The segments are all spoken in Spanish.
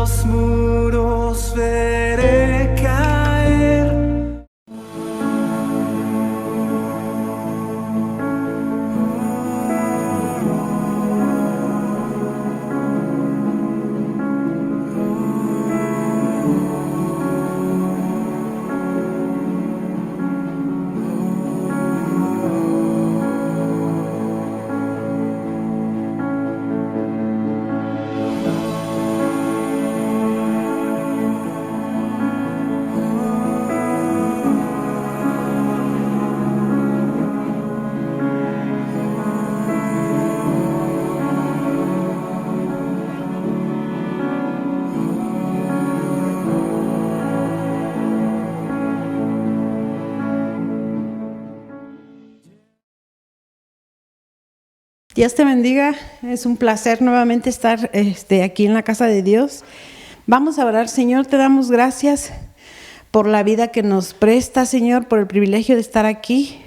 los muros veré caer. Dios te bendiga, es un placer nuevamente estar aquí en la casa de Dios. Vamos a orar. Señor, te damos gracias por la vida que nos presta, Señor, por el privilegio de estar aquí.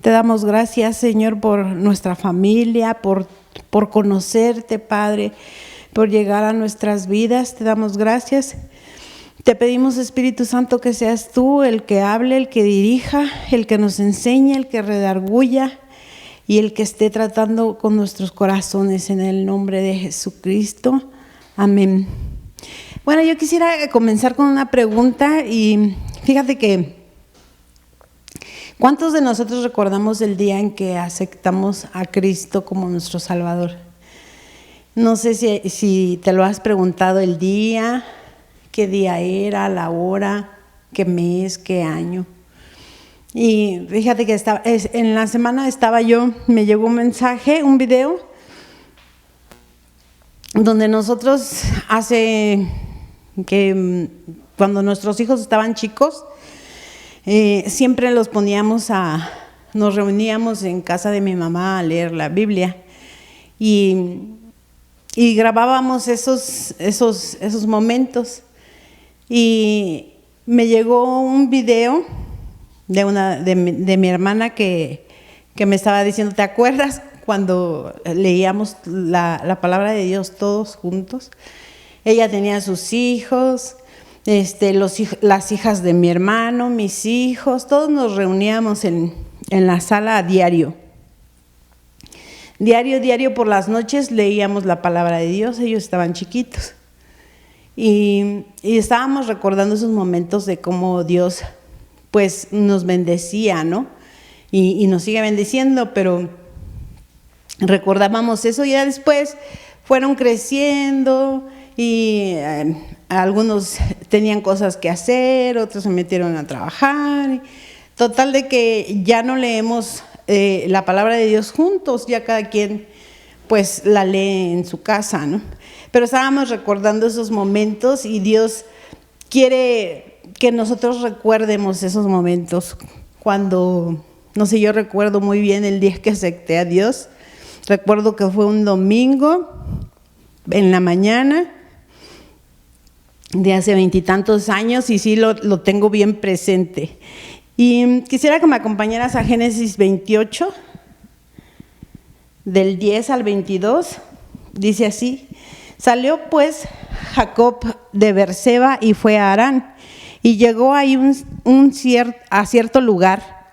Te damos gracias, Señor, por nuestra familia, por conocerte, Padre, por llegar a nuestras vidas. Te damos gracias. Te pedimos, Espíritu Santo, que seas tú el que hable, el que dirija, el que nos enseñe, el que redarguya y el que esté tratando con nuestros corazones, en el nombre de Jesucristo. Amén. Bueno, yo quisiera comenzar con una pregunta, y fíjate que ¿cuántos de nosotros recordamos el día en que aceptamos a Cristo como nuestro Salvador? No sé si te lo has preguntado, el día, qué día era, la hora, qué mes, qué año. Y fíjate que en la semana me llegó un mensaje, un video, donde nosotros cuando nuestros hijos estaban chicos, siempre nos reuníamos en casa de mi mamá a leer la Biblia, y grabábamos esos momentos. Y me llegó un video de mi hermana que me estaba diciendo, ¿te acuerdas cuando leíamos la palabra de Dios todos juntos? Ella tenía sus hijos, las hijas de mi hermano, mis hijos, todos nos reuníamos en la sala a diario. Diario por las noches leíamos la palabra de Dios. Ellos estaban chiquitos. Y estábamos recordando esos momentos de cómo Dios pues nos bendecía, ¿no? Y nos sigue bendiciendo, pero recordábamos eso. Y ya después fueron creciendo y algunos tenían cosas que hacer, otros se metieron a trabajar. Total de que ya no leemos la palabra de Dios juntos, ya cada quien pues la lee en su casa, ¿no? Pero estábamos recordando esos momentos, y Dios quiere que nosotros recuerdemos esos momentos. Cuando, no sé, yo recuerdo muy bien el día que acepté a Dios. Recuerdo que fue un domingo en la mañana de hace 20 y tantos años, y sí lo tengo bien presente. Y quisiera que me acompañaras a Génesis 28, del 10 al 22. Dice así: salió pues Jacob de Beerseba y fue a Harán, y llegó ahí a cierto lugar.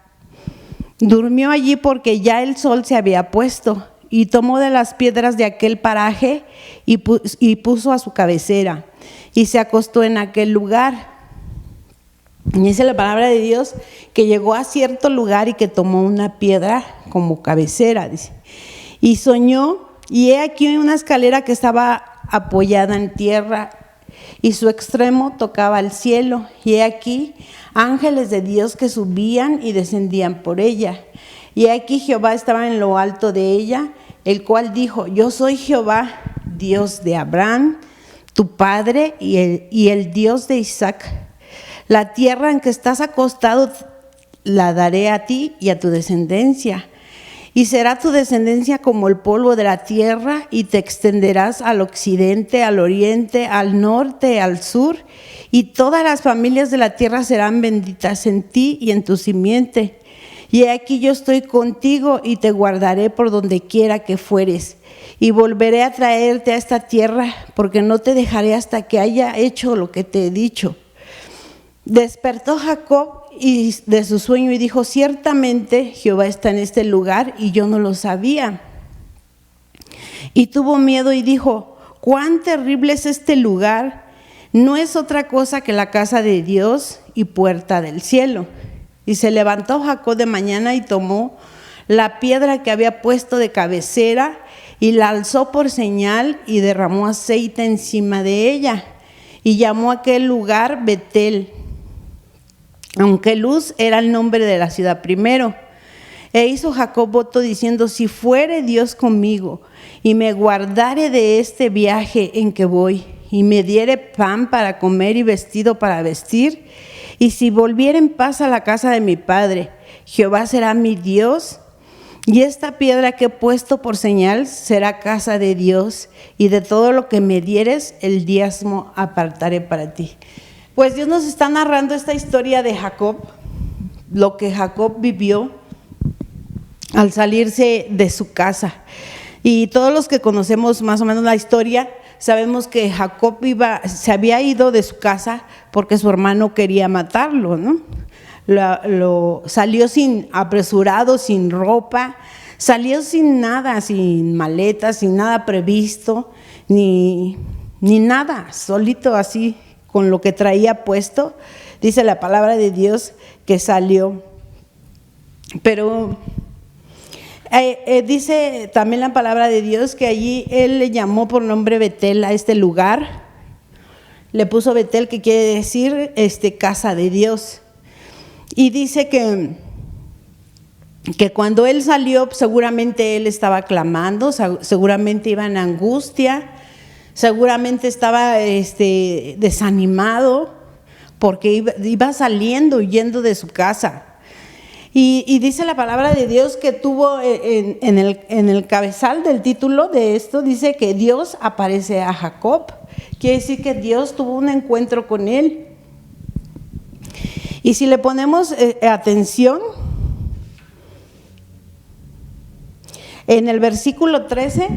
Durmió allí porque ya el sol se había puesto, y tomó de las piedras de aquel paraje y puso a su cabecera, y se acostó en aquel lugar. Y dice la palabra de Dios que llegó a cierto lugar y que tomó una piedra como cabecera, dice. Y soñó, y he aquí una escalera que estaba apoyada en tierra, y su extremo tocaba al cielo, y he aquí ángeles de Dios que subían y descendían por ella. Y he aquí Jehová estaba en lo alto de ella, el cual dijo: yo soy Jehová, Dios de Abraham, tu padre, y el Dios de Isaac. La tierra en que estás acostado la daré a ti y a tu descendencia. Y será tu descendencia como el polvo de la tierra, y te extenderás al occidente, al oriente, al norte, al sur, y todas las familias de la tierra serán benditas en ti y en tu simiente. Y he aquí yo estoy contigo y te guardaré por donde quiera que fueres. Y volveré a traerte a esta tierra, porque no te dejaré hasta que haya hecho lo que te he dicho. Despertó Jacob de su sueño y dijo: ciertamente Jehová está en este lugar y yo no lo sabía. Y tuvo miedo y dijo: cuán terrible es este lugar, no es otra cosa que la casa de Dios y puerta del cielo. Y se levantó Jacob de mañana y tomó la piedra que había puesto de cabecera y la alzó por señal y derramó aceite encima de ella y llamó a aquel lugar Betel, aunque Luz era el nombre de la ciudad primero. E hizo Jacob voto diciendo: si fuere Dios conmigo y me guardare de este viaje en que voy, y me diere pan para comer y vestido para vestir, y si volviere en paz a la casa de mi padre, Jehová será mi Dios, y esta piedra que he puesto por señal será casa de Dios, y de todo lo que me dieres el diezmo apartaré para ti. Pues Dios nos está narrando esta historia de Jacob, lo que Jacob vivió al salirse de su casa. Y todos los que conocemos más o menos la historia, sabemos que Jacob se había ido de su casa porque su hermano quería matarlo, ¿no? Salió apresurado, sin ropa, salió sin nada, sin maletas, sin nada previsto, ni nada, solito así, con lo que traía puesto. Dice la palabra de Dios que salió. Pero dice también la palabra de Dios que allí él le llamó por nombre Betel a este lugar. Le puso Betel, que quiere decir casa de Dios. Y dice que cuando él salió, seguramente él estaba clamando, seguramente iba en angustia, seguramente estaba desanimado, porque iba saliendo, huyendo de su casa. Y dice la palabra de Dios que tuvo en el cabezal del título de esto, dice que Dios aparece a Jacob. Quiere decir que Dios tuvo un encuentro con él. Y si le ponemos atención, en el versículo 13,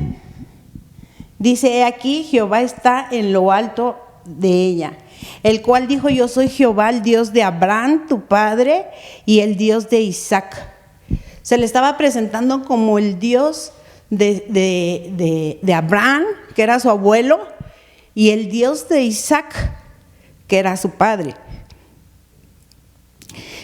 dice: he aquí Jehová está en lo alto de ella, el cual dijo: yo soy Jehová, el Dios de Abraham, tu padre, y el Dios de Isaac. Se le estaba presentando como el Dios de Abraham, que era su abuelo, y el Dios de Isaac, que era su padre.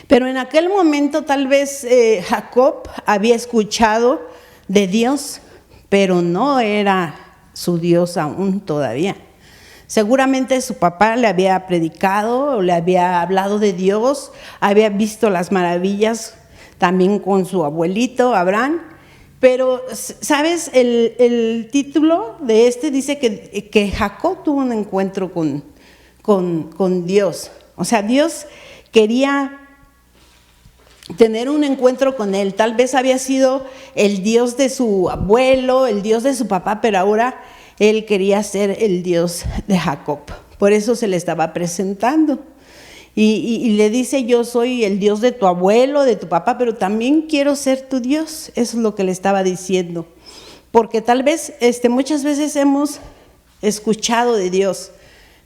Pero en aquel momento tal vez Jacob había escuchado de Dios, pero no era su Dios aún todavía. Seguramente su papá le había predicado, o le había hablado de Dios, había visto las maravillas también con su abuelito Abraham. Pero, ¿sabes? El título de dice que Jacob tuvo un encuentro con Dios. O sea, Dios quería tener un encuentro con él. Tal vez había sido el Dios de su abuelo, el Dios de su papá, pero ahora él quería ser el Dios de Jacob. Por eso se le estaba presentando. Y le dice: yo soy el Dios de tu abuelo, de tu papá, pero también quiero ser tu Dios. Eso es lo que le estaba diciendo. Porque tal vez muchas veces hemos escuchado de Dios,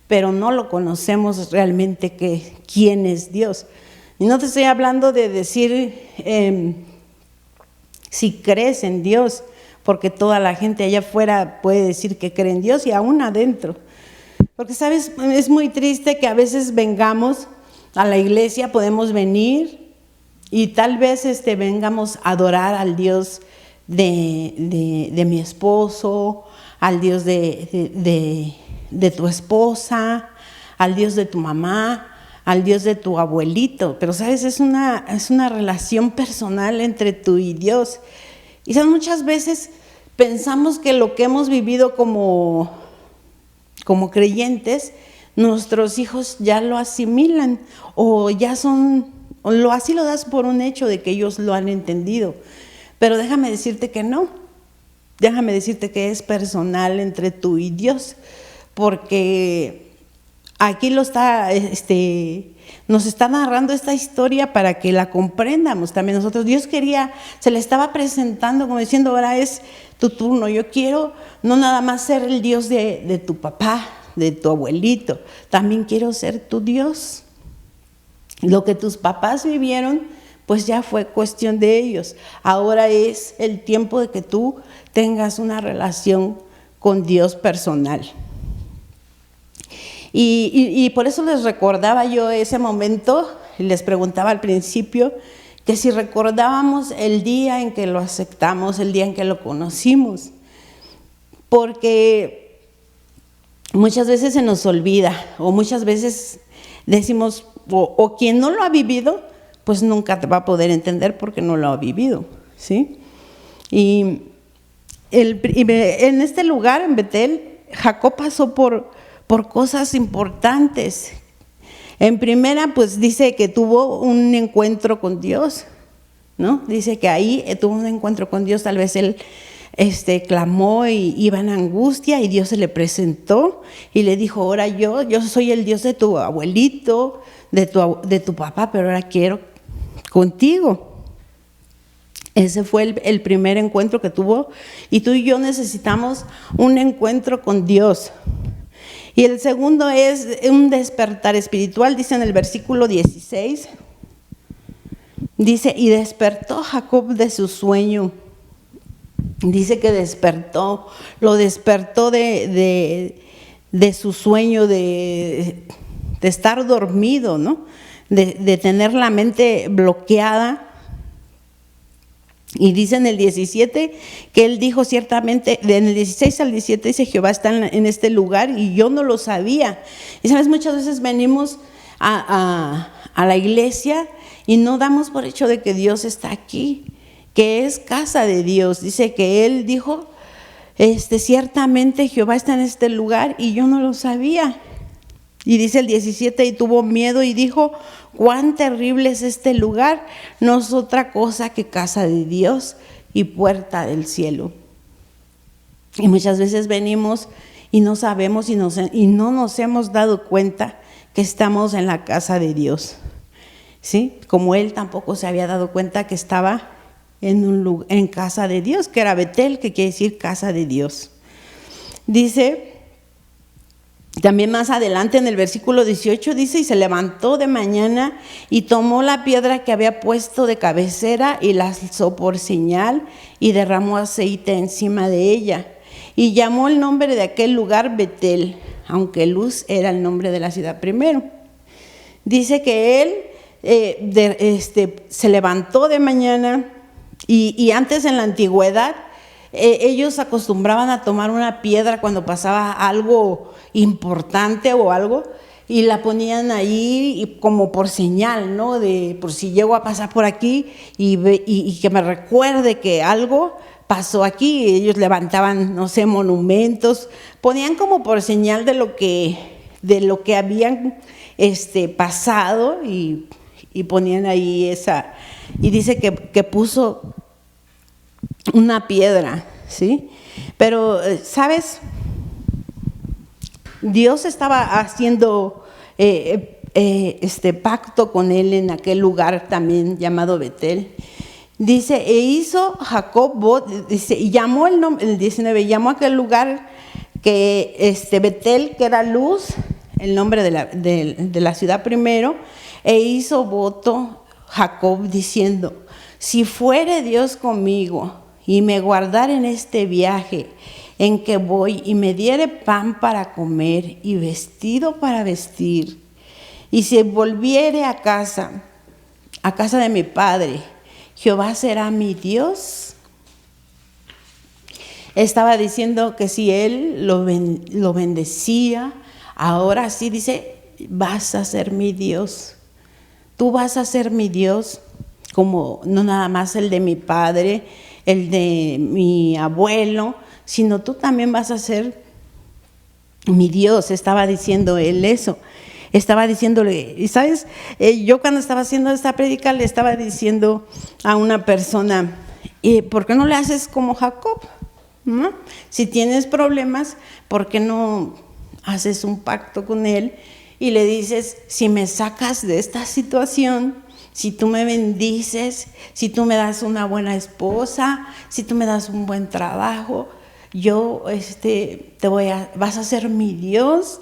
pero no lo conocemos realmente quién es Dios. Y no te estoy hablando de decir si crees en Dios, porque toda la gente allá afuera puede decir que cree en Dios, y aún adentro. Porque, ¿sabes? Es muy triste que a veces vengamos a la iglesia, podemos venir y tal vez vengamos a adorar al Dios de mi esposo, al Dios de tu esposa, al Dios de tu mamá, al Dios de tu abuelito. Pero, ¿sabes? Es una relación personal entre tú y Dios. Y ¿sabes? Muchas veces pensamos que lo que hemos vivido como creyentes, nuestros hijos ya lo asimilan, o ya así lo das por un hecho de que ellos lo han entendido. Pero déjame decirte que no. Déjame decirte que es personal entre tú y Dios, porque aquí nos está narrando esta historia para que la comprendamos también nosotros. Dios se le estaba presentando como diciendo, ahora es tu turno. Yo quiero no nada más ser el Dios de tu papá, de tu abuelito, también quiero ser tu Dios. Lo que tus papás vivieron, pues ya fue cuestión de ellos. Ahora es el tiempo de que tú tengas una relación con Dios personal. Y por eso les recordaba yo ese momento, les preguntaba al principio, que si recordábamos el día en que lo aceptamos, el día en que lo conocimos, porque muchas veces se nos olvida, o muchas veces decimos, o quien no lo ha vivido, pues nunca te va a poder entender porque no lo ha vivido, ¿sí? Y en este lugar, en Betel, Jacob pasó por cosas importantes. En primera, pues dice que tuvo un encuentro con Dios, ¿no? Dice que ahí tuvo un encuentro con Dios, tal vez él clamó y iba en angustia y Dios se le presentó y le dijo, ahora yo soy el Dios de tu abuelito, de tu papá, pero ahora quiero contigo. Ese fue el primer encuentro que tuvo, y tú y yo necesitamos un encuentro con Dios. Y el segundo es un despertar espiritual, dice en el versículo 16, dice, y despertó Jacob de su sueño. Dice que lo despertó de su sueño, de estar dormido, ¿no? De tener la mente bloqueada. Y dice en el 17 que él dijo ciertamente, en el 16 al 17 dice, Jehová está en este lugar y yo no lo sabía. Y sabes, muchas veces venimos a la iglesia y no damos por hecho de que Dios está aquí, que es casa de Dios. Dice que él dijo, ciertamente Jehová está en este lugar y yo no lo sabía. Y dice el 17, y tuvo miedo y dijo, cuán terrible es este lugar, no es otra cosa que casa de Dios y puerta del cielo. Y muchas veces venimos y no sabemos y no nos hemos dado cuenta que estamos en la casa de Dios, ¿sí? Como él tampoco se había dado cuenta que estaba en casa de Dios, que era Betel, que quiere decir casa de Dios. Dice también más adelante en el versículo 18, dice, y se levantó de mañana y tomó la piedra que había puesto de cabecera y la alzó por señal y derramó aceite encima de ella. Y llamó el nombre de aquel lugar Betel, aunque Luz era el nombre de la ciudad primero. Dice que él se levantó de mañana y antes en la antigüedad ellos acostumbraban a tomar una piedra cuando pasaba algo importante o algo y la ponían ahí como por señal, ¿no? Por si llego a pasar por aquí y que me recuerde que algo pasó aquí. Ellos levantaban, no sé, monumentos, ponían como por señal de lo que habían pasado y ponían ahí esa. Y dice que puso una piedra, ¿sí? Pero, ¿sabes? Dios estaba haciendo pacto con él en aquel lugar también llamado Betel. Dice, e hizo Jacob, dice, y llamó el nombre, el 19, llamó a aquel lugar que Betel, que era Luz, el nombre de la ciudad primero, e hizo voto Jacob diciendo, si fuere Dios conmigo y me guardare en este viaje en que voy y me diere pan para comer y vestido para vestir, y si volviere a casa de mi padre, Jehová será mi Dios. Estaba diciendo que si él lo bendecía, ahora sí dice, vas a ser mi Dios. Tú vas a ser mi Dios, como no nada más el de mi padre, el de mi abuelo, sino tú también vas a ser mi Dios. Estaba diciendo él eso. Estaba diciéndole, y sabes, yo cuando estaba haciendo esta prédica le estaba diciendo a una persona, ¿por qué no le haces como Jacob? ¿No? Si tienes problemas, ¿por qué no haces un pacto con él y le dices, si me sacas de esta situación, si tú me bendices, si tú me das una buena esposa, si tú me das un buen trabajo, yo vas a ser mi Dios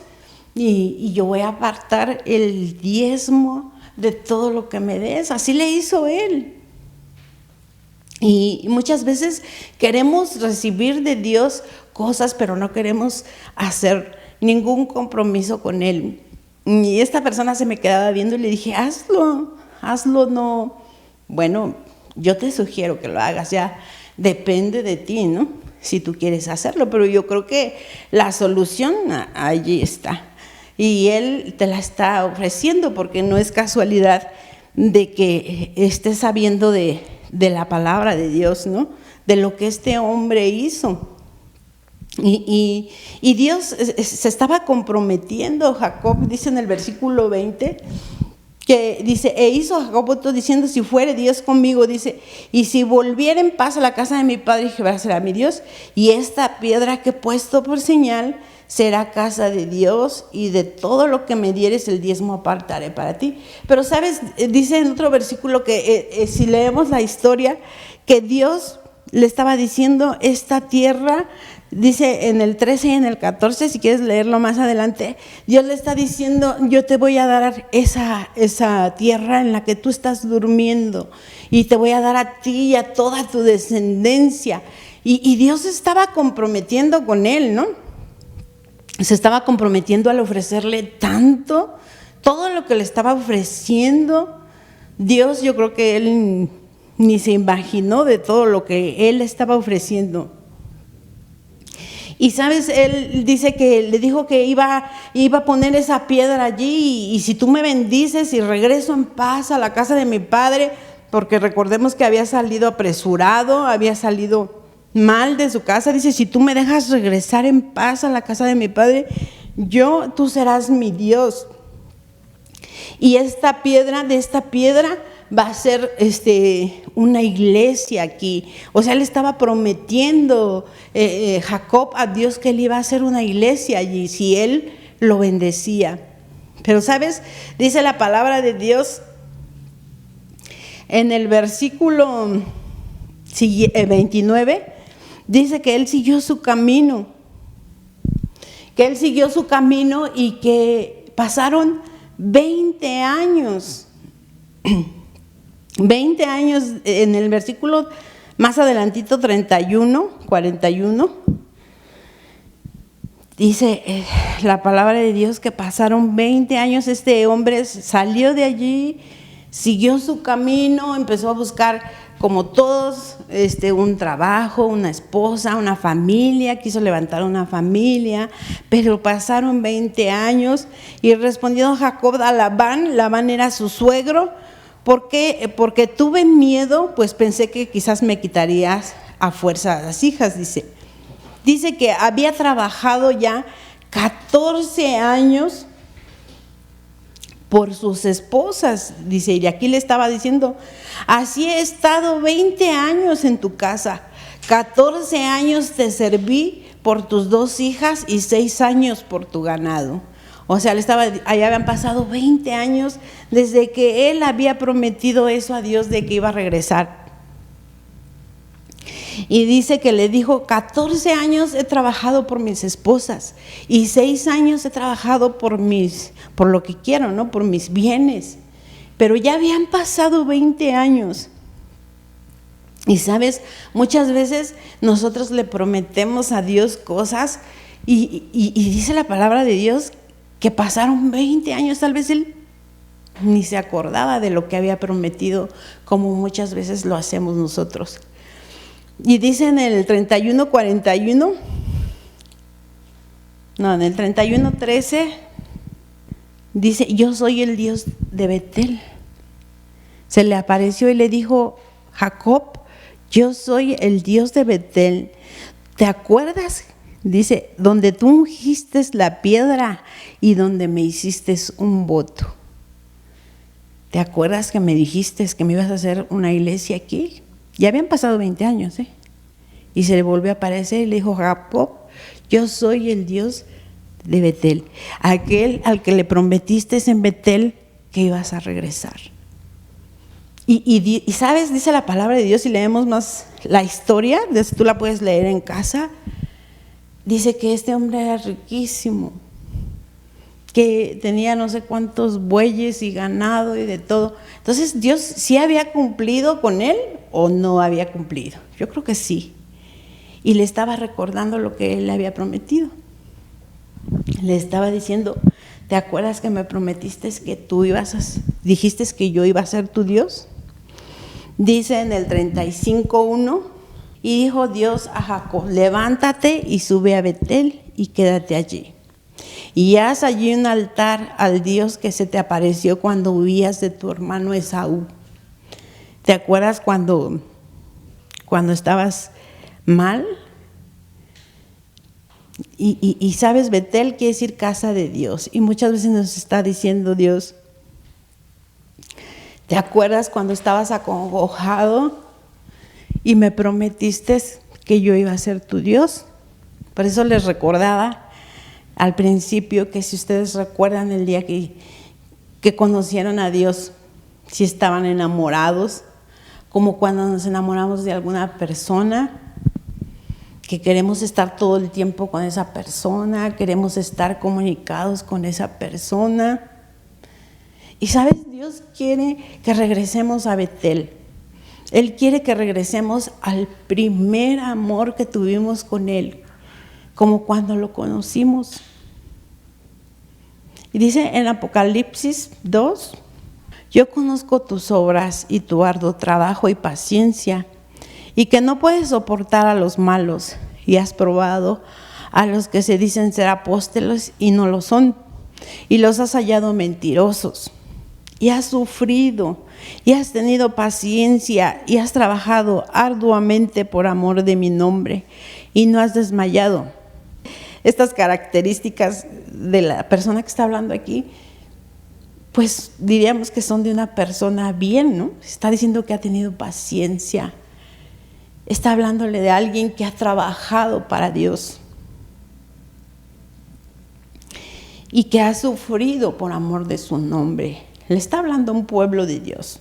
y yo voy a apartar el diezmo de todo lo que me des. Así le hizo él. Y muchas veces queremos recibir de Dios cosas, pero no queremos hacer ningún compromiso con él. Y esta persona se me quedaba viendo y le dije, hazlo, no. Bueno, yo te sugiero que lo hagas, ya depende de ti, ¿no? Si tú quieres hacerlo, pero yo creo que la solución allí está. Y él te la está ofreciendo, porque no es casualidad de que estés sabiendo de la palabra de Dios, ¿no? De lo que este hombre hizo. Y Dios se estaba comprometiendo. Jacob dice en el versículo 20, que dice, e hizo Jacob voto diciendo, si fuere Dios conmigo, dice, y si volviera en paz a la casa de mi padre, Jehová será mi Dios, y esta piedra que he puesto por señal será casa de Dios, y de todo lo que me dieres el diezmo apartaré para ti. Pero sabes, dice en otro versículo que si leemos la historia, que Dios le estaba diciendo, esta tierra, dice en el 13 y en el 14, si quieres leerlo más adelante, Dios le está diciendo, yo te voy a dar esa tierra en la que tú estás durmiendo, y te voy a dar a ti y a toda tu descendencia. Y Dios estaba comprometiendo con él, ¿no? Se estaba comprometiendo al ofrecerle tanto, todo lo que le estaba ofreciendo. Dios, yo creo que él ni se imaginó de todo lo que él estaba ofreciendo. Y sabes, él dice que le dijo que iba a poner esa piedra allí, y si tú me bendices y regreso en paz a la casa de mi padre, porque recordemos que había salido apresurado, había salido mal de su casa, dice, si tú me dejas regresar en paz a la casa de mi padre, tú serás mi Dios. Y de esta piedra va a ser una iglesia aquí. O sea, él estaba prometiendo Jacob a Dios que él iba a hacer una iglesia allí si él lo bendecía. Pero sabes, dice la palabra de Dios en el versículo 29, dice que él siguió su camino. Y que pasaron 20 años. 20 años en el versículo más adelantito 41, dice la palabra de Dios que pasaron 20 años. Este hombre salió de allí, siguió su camino, empezó a buscar como todos un trabajo, una esposa, una familia, quiso levantar una familia, pero pasaron 20 años y respondió Jacob a Labán era su suegro, porque tuve miedo, pues pensé que quizás me quitarías a fuerza a las hijas, dice que había trabajado ya 14 años por sus esposas, dice, y aquí le estaba diciendo, así he estado 20 años en tu casa, 14 años te serví por tus 2 hijas y 6 años por tu ganado. O sea, allá habían pasado 20 años desde que él había prometido eso a Dios de que iba a regresar. Y dice que le dijo, 14 años he trabajado por mis esposas y 6 años he trabajado por lo que quiero, ¿no? Por mis bienes. Pero ya habían pasado 20 años. Y sabes, muchas veces nosotros le prometemos a Dios cosas y dice la palabra de Dios que pasaron 20 años, tal vez él ni se acordaba de lo que había prometido, como muchas veces lo hacemos nosotros. Y dice en el 31:41, en el 31:13, dice, yo soy el Dios de Betel. Se le apareció y le dijo, Jacob, yo soy el Dios de Betel. ¿Te acuerdas? Dice, donde tú ungiste la piedra y donde me hiciste un voto. ¿Te acuerdas que me dijiste que me ibas a hacer una iglesia aquí? Ya habían pasado 20 años, Y se le volvió a aparecer y le dijo, Jacob, yo soy el Dios de Betel, aquel al que le prometiste en Betel que ibas a regresar. Y sabes, dice la palabra de Dios, si leemos más la historia, tú la puedes leer en casa, dice que este hombre era riquísimo, que tenía no sé cuántos bueyes y ganado y de todo. Entonces, ¿Dios sí había cumplido con él o no había cumplido? Yo creo que sí. Y le estaba recordando lo que él le había prometido. Le estaba diciendo, ¿te acuerdas que me prometiste que dijiste que yo iba a ser tu Dios? Dice en el 35:1, y dijo Dios a Jacob, levántate y sube a Betel y quédate allí. Y haz allí un altar al Dios que se te apareció cuando huías de tu hermano Esaú. ¿Te acuerdas cuando estabas mal? Y sabes, Betel quiere decir casa de Dios. Y muchas veces nos está diciendo Dios, ¿te acuerdas cuando estabas acongojado y me prometiste que yo iba a ser tu Dios? Por eso les recordaba al principio que si ustedes recuerdan el día que conocieron a Dios, si estaban enamorados, como cuando nos enamoramos de alguna persona, que queremos estar todo el tiempo con esa persona, queremos estar comunicados con esa persona. Y sabes, Dios quiere que regresemos a Betel. Él quiere que regresemos al primer amor que tuvimos con Él, como cuando lo conocimos. Y dice en Apocalipsis 2, yo conozco tus obras y tu arduo trabajo y paciencia, y que no puedes soportar a los malos, y has probado a los que se dicen ser apóstoles y no lo son, y los has hallado mentirosos, y has sufrido, y has tenido paciencia, y has trabajado arduamente por amor de mi nombre, y no has desmayado. Estas características de la persona que está hablando aquí, pues diríamos que son de una persona bien, ¿no? Está diciendo que ha tenido paciencia. Está hablándole de alguien que ha trabajado para Dios y que ha sufrido por amor de su nombre. Le está hablando a un pueblo de Dios.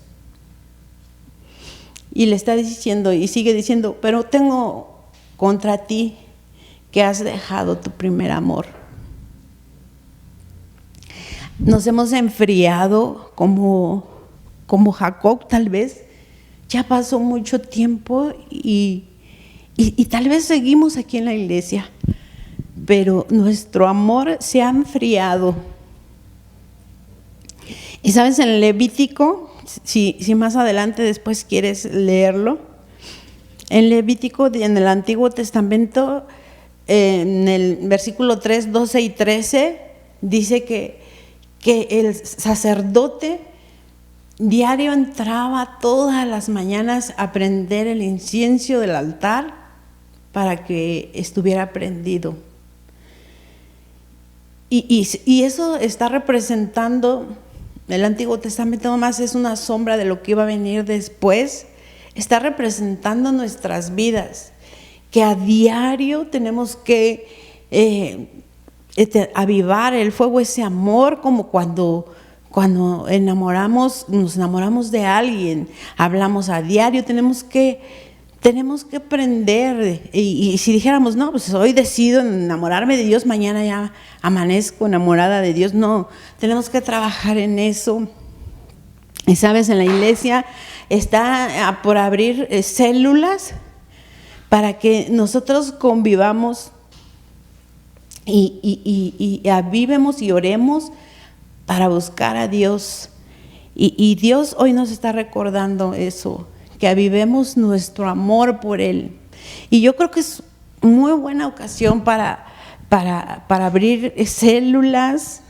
Y le está diciendo, y sigue diciendo, pero tengo contra ti que has dejado tu primer amor. Nos hemos enfriado como Jacob tal vez. Ya pasó mucho tiempo y tal vez seguimos aquí en la iglesia, pero nuestro amor se ha enfriado. Y sabes, en Levítico, si más adelante después quieres leerlo, en Levítico, en el Antiguo Testamento, en el versículo 3, 12 y 13, dice que el sacerdote diario entraba todas las mañanas a prender el incienso del altar para que estuviera prendido. Y eso está representando, el Antiguo Testamento nomás es una sombra de lo que iba a venir después, está representando nuestras vidas, que a diario tenemos que avivar el fuego, ese amor, como cuando nos enamoramos de alguien, hablamos a diario, tenemos que prender. Y si dijéramos, no, pues hoy decido enamorarme de Dios, mañana ya amanezco enamorada de Dios, no, tenemos que trabajar en eso. Y sabes, en la iglesia está por abrir células para que nosotros convivamos y avivemos y oremos para buscar a Dios. Y Dios hoy nos está recordando eso, que avivemos nuestro amor por Él. Y yo creo que es muy buena ocasión para abrir células,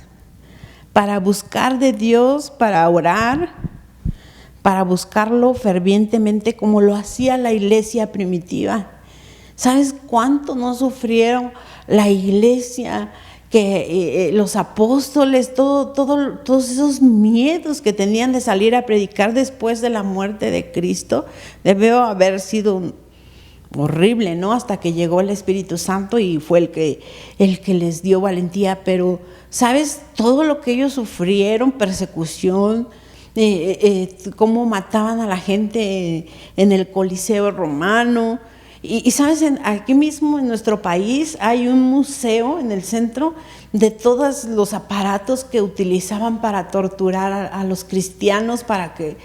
para buscar de Dios, para orar, para buscarlo fervientemente como lo hacía la iglesia primitiva. ¿Sabes cuánto no sufrieron la iglesia? Que los apóstoles, todos esos miedos que tenían de salir a predicar después de la muerte de Cristo, debió haber sido horrible, ¿no? Hasta que llegó el Espíritu Santo y fue el que les dio valentía. Pero, ¿sabes? Todo lo que ellos sufrieron, persecución, cómo mataban a la gente en el Coliseo romano. Y sabes, aquí mismo en nuestro país hay un museo en el centro de todos los aparatos que utilizaban para torturar a los cristianos, para que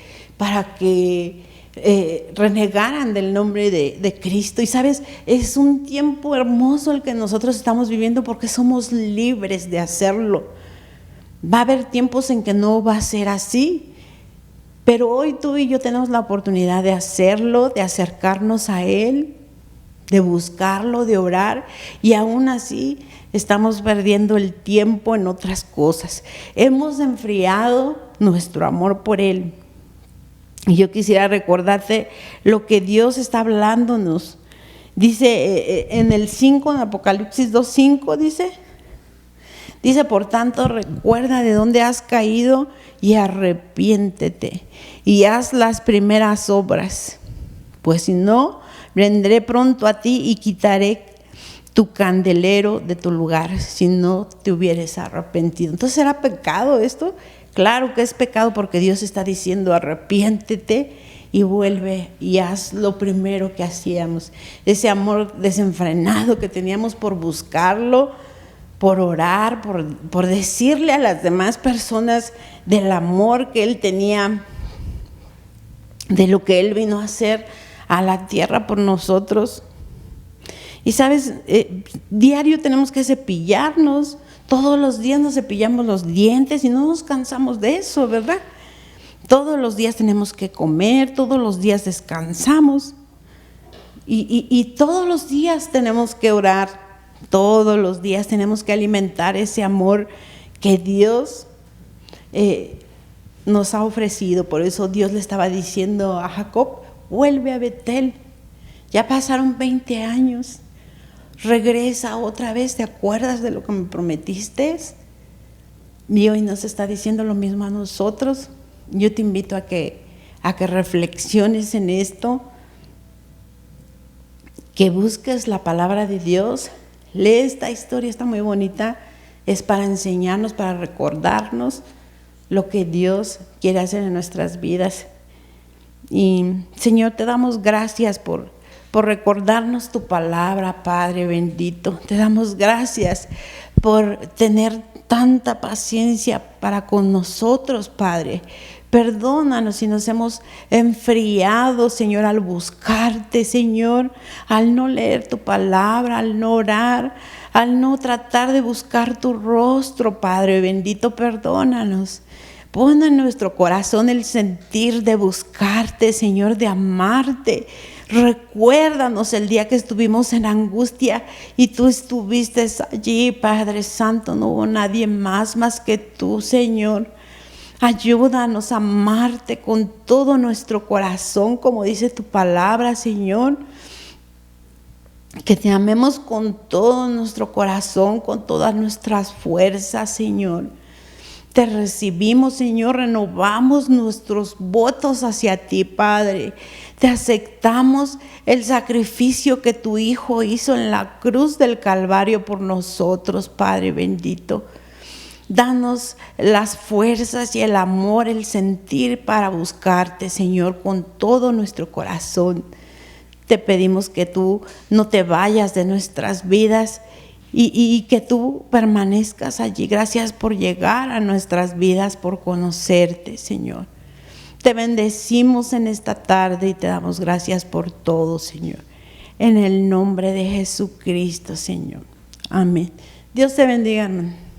renegaran del nombre de Cristo. Y sabes, es un tiempo hermoso el que nosotros estamos viviendo porque somos libres de hacerlo. Va a haber tiempos en que no va a ser así, pero hoy tú y yo tenemos la oportunidad de hacerlo, de acercarnos a Él, de buscarlo, de orar, y aún así estamos perdiendo el tiempo en otras cosas. Hemos enfriado nuestro amor por Él. Y yo quisiera recordarte lo que Dios está hablándonos. Dice en el 5, en Apocalipsis 2:5, dice, por tanto, recuerda de dónde has caído y arrepiéntete y haz las primeras obras, pues si no, vendré pronto a ti y quitaré tu candelero de tu lugar, si no te hubieres arrepentido. Entonces, ¿era pecado esto? Claro que es pecado, porque Dios está diciendo arrepiéntete y vuelve y haz lo primero que hacíamos. Ese amor desenfrenado que teníamos por buscarlo, por orar, por decirle a las demás personas del amor que Él tenía, de lo que Él vino a hacer a la tierra por nosotros. Y sabes, diario tenemos que cepillarnos. Todos los días nos cepillamos los dientes y no nos cansamos de eso, ¿verdad? Todos los días tenemos que comer, todos los días descansamos y todos los días tenemos que orar, todos los días tenemos que alimentar ese amor que Dios nos ha ofrecido. Por eso Dios le estaba diciendo a Jacob, vuelve a Betel, ya pasaron 20 años. Regresa otra vez, ¿te acuerdas de lo que me prometiste? Y hoy nos está diciendo lo mismo a nosotros. Yo te invito a que reflexiones en esto, que busques la palabra de Dios. Lee esta historia, está muy bonita, es para enseñarnos, para recordarnos lo que Dios quiere hacer en nuestras vidas. Y Señor, te damos gracias por recordarnos tu palabra, Padre bendito. Te damos gracias por tener tanta paciencia para con nosotros, Padre. Perdónanos si nos hemos enfriado, Señor, al buscarte, Señor, al no leer tu palabra, al no orar, al no tratar de buscar tu rostro, Padre bendito. Perdónanos. Pon en nuestro corazón el sentir de buscarte, Señor, de amarte. Recuérdanos el día que estuvimos en angustia y tú estuviste allí, Padre Santo. No hubo nadie más que tú, Señor. Ayúdanos a amarte con todo nuestro corazón, como dice tu palabra, Señor. Que te amemos con todo nuestro corazón, con todas nuestras fuerzas, Señor. Te recibimos, Señor, renovamos nuestros votos hacia ti, Padre. Te aceptamos el sacrificio que tu Hijo hizo en la cruz del Calvario por nosotros, Padre bendito. Danos las fuerzas y el amor, el sentir para buscarte, Señor, con todo nuestro corazón. Te pedimos que tú no te vayas de nuestras vidas y que tú permanezcas allí. Gracias por llegar a nuestras vidas, por conocerte, Señor. Te bendecimos en esta tarde y te damos gracias por todo, Señor. En el nombre de Jesucristo, Señor. Amén. Dios te bendiga, hermano.